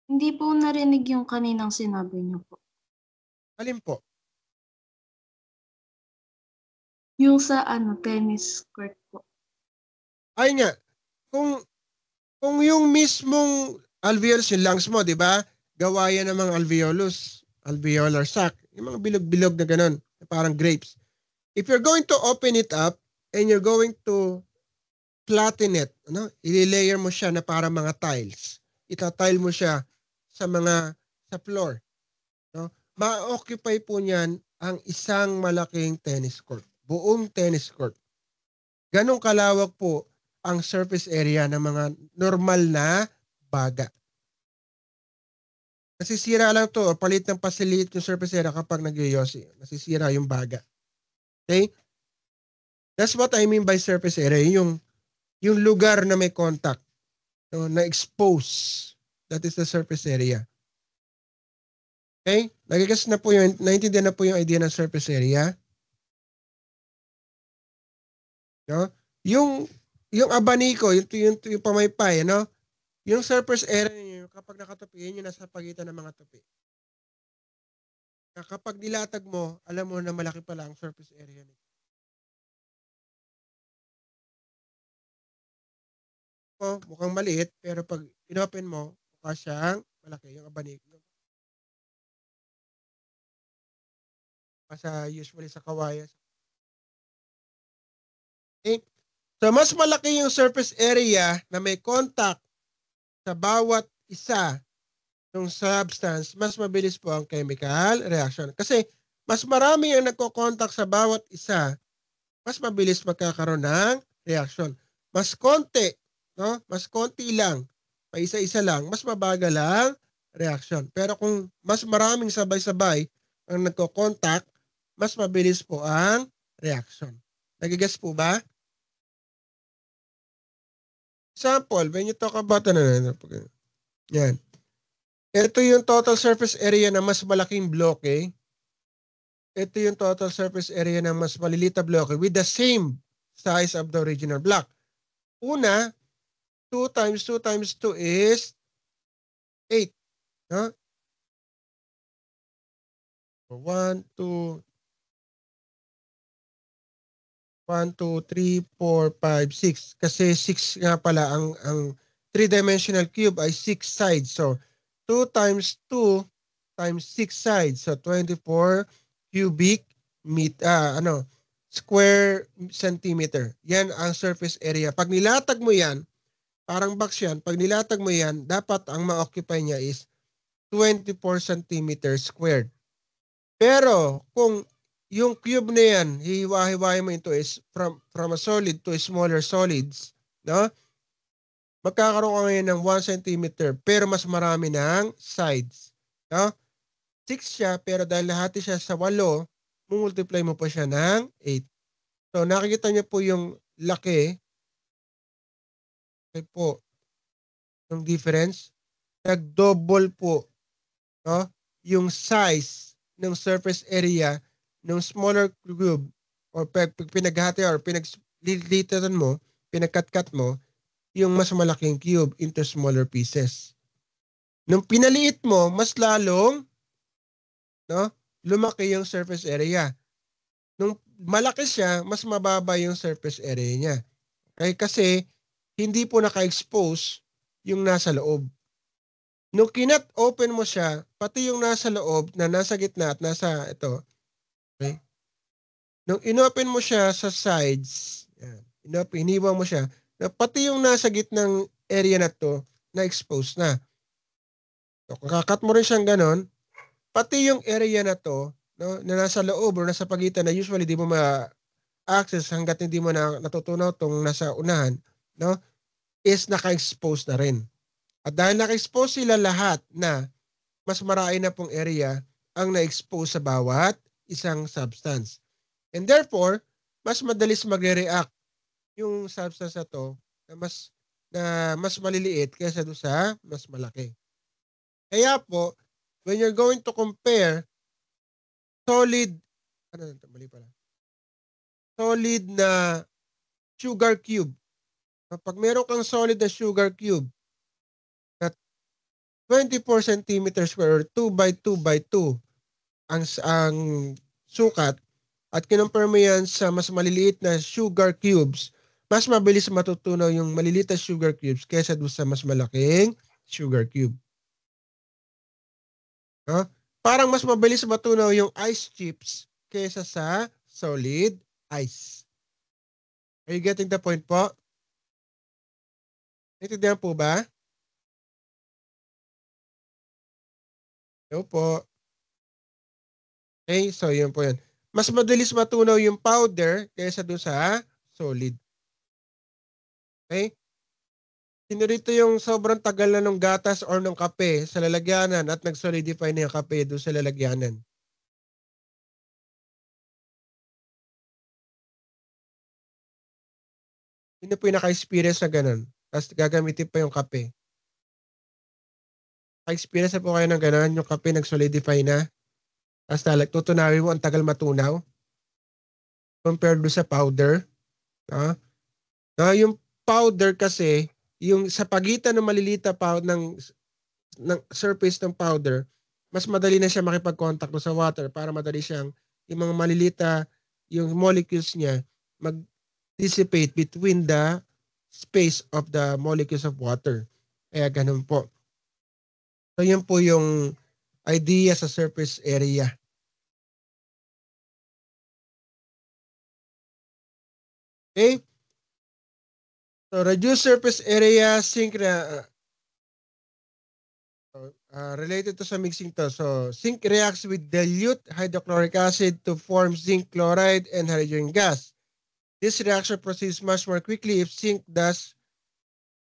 Hindi po narinig yung kaninang sinabi niyo po. Alin po? Yung sa tennis court po. Ay nga, kung yung mismong alveolus, yung lungs mo, di ba? Gawa yan ng mga alveolar sac, yung mga bilog-bilog na ganun, parang grapes. If you're going to open it up and you're going to flatten it, i-layer mo siya na parang mga tiles. Itatile mo siya sa floor. No? Ma-occupy po niyan ang isang malaking tennis court. Buong tennis court. Ganong kalawak po ang surface area ng mga normal na baga. Nasisira lang to, palit ng pasiliit yung surface area kapag nagyoyosi. Nasisira yung baga. Okay? That's what I mean by surface area. Yung lugar na may contact, na expose. That is the surface area. Okay? Nagigas na po naintindihan na po yung idea ng surface area. No? Yung abaniko, yung pamaypay, yung surface area niyo, kapag nakatupi, yun yung nasa pagitan ng mga tupi. Kapag nilatag mo, alam mo na malaki pala ang surface area nito. Mukhang maliit, pero pag inopen mo, mukha siyang malaki yung abaniko. Usually sa kawayan. Okay? So, mas malaki yung surface area na may contact sa bawat isa ng substance, mas mabilis po ang chemical reaction. Kasi, mas marami ang nagko-contact sa bawat isa, mas mabilis magkakaroon ng reaction. Mas konti, mas konti lang, pa isa-isa lang, mas mabagal ang reaction. Pero kung mas maraming sabay-sabay ang nagko-contact, mas mabilis po ang reaction. Nagigas po ba? Example, when you talk about yan. Ito yung total surface area na mas malaking bloke. Ito yung total surface area na mas maliliit na bloke with the same size of the original block. Una, 2 times 2 times 2 is 8. 1, 2, 3, 4, 5, 6. Kasi 6 nga pala ang 3-dimensional cube ay 6 sides. So, 2 times 2 times 6 sides. So, 24 cubic square centimeter. Yan ang surface area. Pag nilatag mo yan, parang box yan, pag nilatag mo yan, dapat ang ma-occupy niya is 24 centimeters squared. Pero, kung yung cube na yan, hiwa-hiwain mo ito is from a solid to a smaller solids, magkakaroon ka ngayon ng 1 centimeter, pero mas marami ng sides. 6 siya, pero dahil lahati siya sa 8, multiply mo pa siya ng 8. So, nakikita niyo po yung laki. Okay po. Yung difference. Nag-double po. Yung size ng surface area ng smaller cube or pinaghati or pinaglilitan mo, pinagkat-kat mo, yung mas malaking cube into smaller pieces. Nung pinaliit mo, mas lalong lumaki yung surface area. Nung malaki siya, mas mababa yung surface area niya. Okay? Kasi hindi po naka-expose yung nasa loob. Nung kinat-open mo siya, pati yung nasa loob na nasa gitna at nasa ito, okay? Nung inopen mo siya sa sides, hiniwa mo siya, pati yung nasa gitnang area na to, na-expose na. So, kung kakat mo rin siyang ganon, pati yung area na to, na nasa loob o nasa pagitan na usually di mo ma-access hanggat hindi mo na natutunaw tong nasa unahan, is naka-expose na rin. At dahil naka-expose sila lahat na mas marami na pong area ang na-expose sa bawat isang substance. And therefore, mas madalis magre-react yung substance na to na mas maliliit kaysa doon sa mas malaki. Kaya po, when you're going to compare solid na sugar cube. Kapag meron kang solid na sugar cube 24 centimeters square or 2 by 2 by 2 ang sukat at kinumpare mo yan sa mas maliliit na sugar cubes, mas mabilis matutunaw yung maliliit na sugar cubes kaysa doon sa mas malaking sugar cube. No? Parang mas mabilis matunaw yung ice chips kaysa sa solid ice. Are you getting the point po? Naintindihan po ba? No po. Okay, so yun po yun. Mas madalis matunaw yung powder kaysa doon sa solid. Okay? Sino rito yung sobrang tagal na ng gatas or ng kape sa lalagyanan at nag-solidify na yung kape doon sa lalagyanan? Sino po yung naka-experience na ganun? Tapos gagamitin pa yung kape. Naka-experience na po kayo ng ganun, yung kape nag-solidify na. Tapos tutunawin mo, ang tagal matunaw. Compared do sa powder. Yung powder kasi, yung sa pagitan ng malilita ng surface ng powder, mas madali na siya makipag-contact sa water para madali siyang, yung mga malilita, yung molecules niya, mag-dissipate between the space of the molecules of water. Kaya ganun po. So yun po yung idea sa surface area. Okay? So reduce surface area related to sa mixing to. So zinc reacts with dilute hydrochloric acid to form zinc chloride and hydrogen gas. This reaction proceeds much more quickly if zinc dust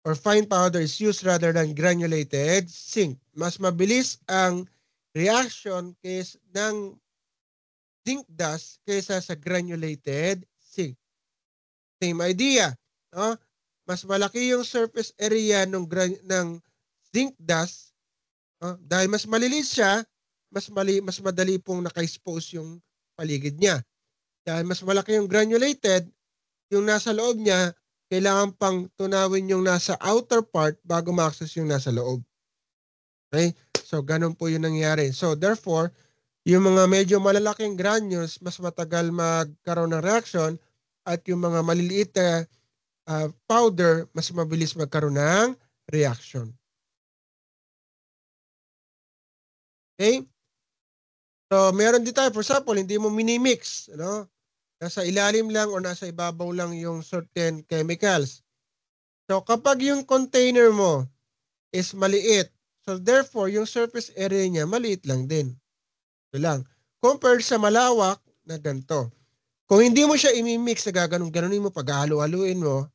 or fine powder is used rather than granulated zinc. Mas mabilis ang reaction ng zinc dust kaysa sa granulated zinc. Same idea. No? Mas malaki yung surface area ng zinc dust dahil mas malinis siya, mas madali pong naka-expose yung paligid niya. Dahil mas malaki yung granulated, yung nasa loob niya, kailangan pang tunawin yung nasa outer part bago ma-access yung nasa loob. Okay? So, ganun po yung nangyari. So, therefore, yung mga medyo malalaking granules, mas matagal magkaroon ng reaction at yung mga maliliit na powder, mas mabilis magkaroon ng reaction. Okay? So, meron din tayo, for example, hindi mo minimix, nasa ilalim lang o nasa ibabaw lang yung certain chemicals. So, kapag yung container mo is maliit, so therefore, yung surface area niya, maliit lang din. Ito lang. Compared sa malawak na ganito. Kung hindi mo siya imimix, ganunin mo, paghahalo-haluin mo,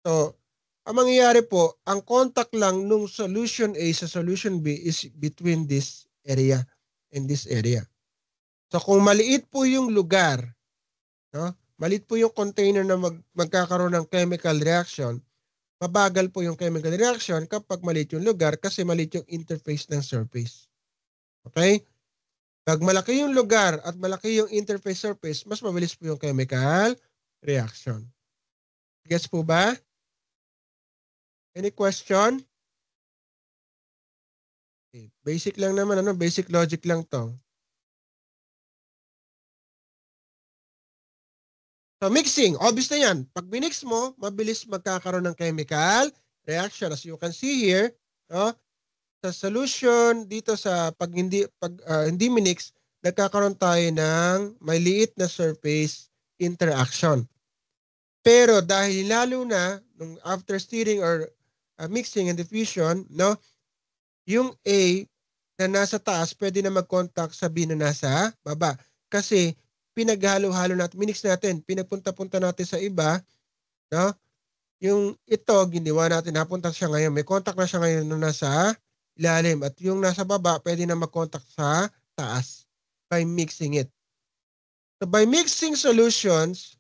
So, ang mangyayari po, ang contact lang nung solution A sa solution B is between this area and this area. So, kung maliit po yung lugar, maliit po yung container na magkakaroon ng chemical reaction, mabagal po yung chemical reaction kapag maliit yung lugar kasi maliit yung interface ng surface. Okay? Pag malaki yung lugar at malaki yung interface surface, mas mabilis po yung chemical reaction. Gets po ba? Any question? Okay. Basic lang naman, basic logic lang to. So mixing, obvious na yan. Pag minix mo, mabilis magkakaroon ng chemical reaction. As you can see here, sa solution dito sa pag hindi minix, nagkakaroon tayo ng maliit na surface interaction. Pero dahil lalo na nung after stirring or mixing and diffusion, yung A na nasa taas pwede na mag-contact sa B na nasa baba. Kasi pinaghalo-halo natin, minix natin, pinagpunta-punta natin sa iba, yung ito, giniwa natin, napunta siya ngayon, may contact na siya ngayon na nasa ilalim. At yung nasa baba, pwede na mag-contact sa taas by mixing it. So by mixing solutions,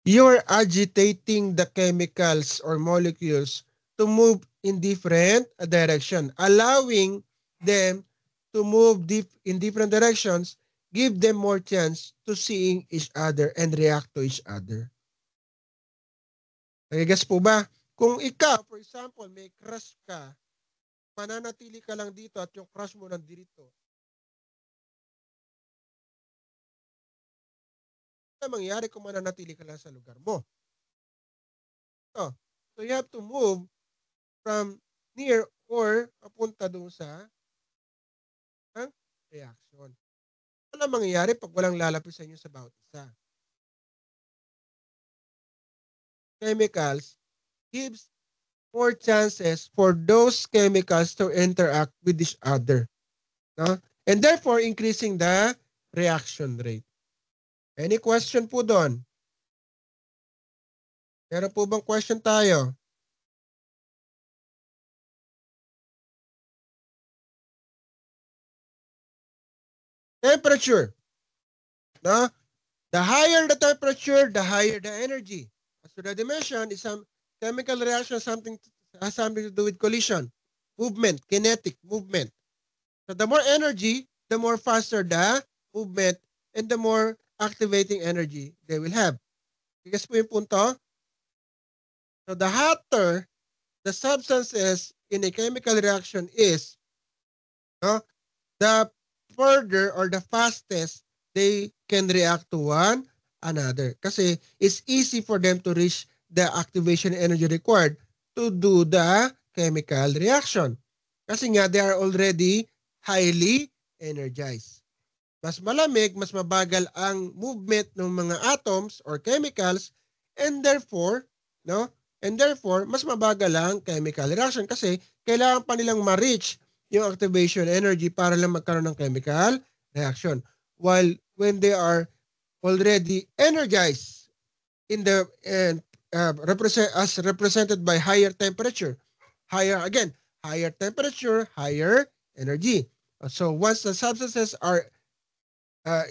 you're agitating the chemicals or molecules to move in different direction, allowing them to move in different directions, give them more chance to seeing each other and react to each other. Nag-guess po ba? Kung ikaw, for example, may crush ka mananatili ka lang dito at yung crush mo nandito, ano mangyayari kung mananatili ka lang sa lugar mo? So you have to move from near or papunta doon sa reaction. Ano mangyayari pag walang lalapit sa inyo sa bawat isa? Chemicals gives more chances for those chemicals to interact with each other. No? And therefore, increasing the reaction rate. Any question po doon? Meron po bang question tayo? Temperature. No? The higher the temperature, the higher the energy. As already mentioned, is some chemical reaction has something to do with collision, movement, kinetic movement. So the more energy, the more faster the movement and the more activating energy they will have. Tigas po yung punto. So the hotter the substances in a chemical reaction is, the further or the fastest they can react to one another. Kasi it's easy for them to reach the activation energy required to do the chemical reaction. Kasi nga, they are already highly energized. Mas malamig, mas mabagal ang movement ng mga atoms or chemicals, and therefore, mas mabagal ang chemical reaction kasi kailangan pa nilang ma-reach yung activation energy para lang magkaroon ng chemical reaction. While when they are already energized as represented by higher temperature, higher temperature, higher energy. So once the substances are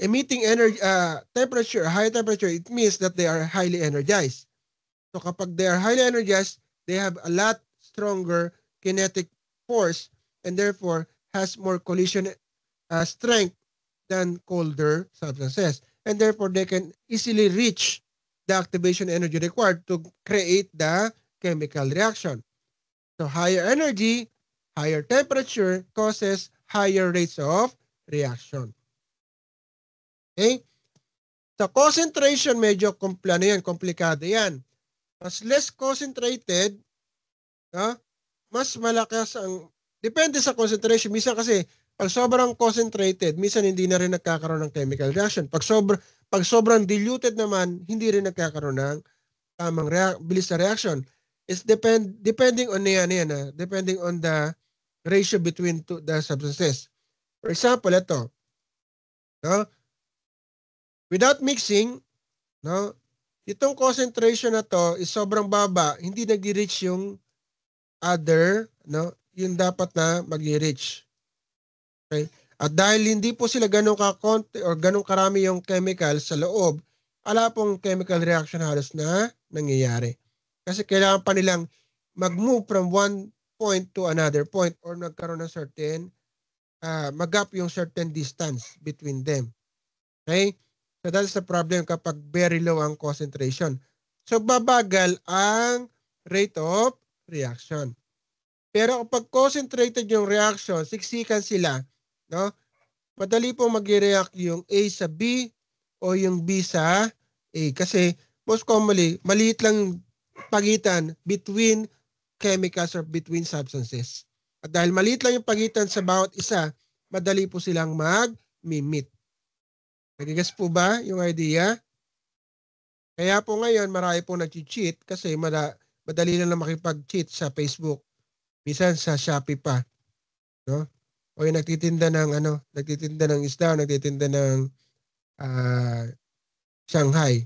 emitting energy, high temperature, it means that they are highly energized. So kapag they are highly energized, they have a lot stronger kinetic force and therefore has more collision strength than colder substances. And therefore, they can easily reach the activation energy required to create the chemical reaction. So higher energy, higher temperature causes higher rates of reaction. Okay? Sa concentration, medyo komplikado yan. Mas less concentrated, mas malakas ang, depende sa concentration. Minsan kasi, pag sobrang concentrated, minsan hindi na rin nagkakaroon ng chemical reaction. Pag sobrang diluted naman, hindi rin nagkakaroon ng tamang bilis na reaction. It's depending on depending on the ratio between the substances. For example, ito, without mixing, itong concentration na to is sobrang baba, hindi nag-reach yung other, yung dapat na mag-reach. Okay? At dahil hindi po sila ganun kakonti or ganun karami yung chemical sa loob, wala pong chemical reaction halos na nangyayari. Kasi kailangan pa nilang mag-move from one point to another point or nagkaroon ng certain, mag-gap yung certain distance between them. Okay? So that's the problem kapag very low ang concentration. So babagal ang rate of reaction. Pero kapag concentrated yung reaction, siksikan sila, madali pong mag-react yung A sa B o yung B sa A. Kasi most commonly, maliit lang pagitan between chemicals or between substances. At dahil maliit lang yung pagitan sa bawat isa, madali po silang mag-meet. Nagigas po ba yung idea? Kaya po ngayon, marami po nag-cheat kasi madali lang makipag-cheat sa Facebook. Minsan sa Shopee pa. O yung nagtitinda ng isda, nagtitinda ng Shanghai.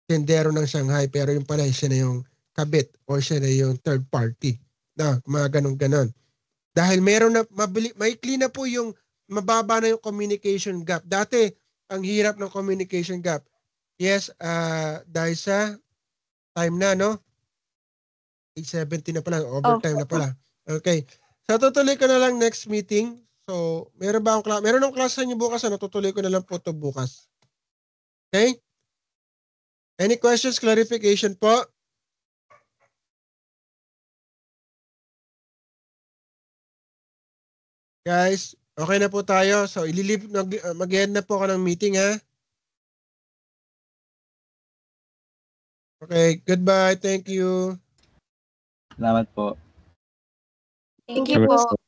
Tendero ng Shanghai, pero yung pala siya na yung kabit or siya na yung third party. Mga ganun-ganon. Dahil meron na, maikli na po yung, mababa na yung communication gap. Dati, ang hirap ng communication gap. Yes, dahil sa time na, 8:70 na pala, overtime na pala. Okay. So, tutuloy ko na lang next meeting. So, meron ng klase niyo bukas, tutuloy ko na lang po ito bukas. Okay? Any questions, clarification po? Guys, okay na po tayo. So, mag-end na po ako ng meeting, ha? Okay, goodbye. Thank you. Salamat po. Thank you po.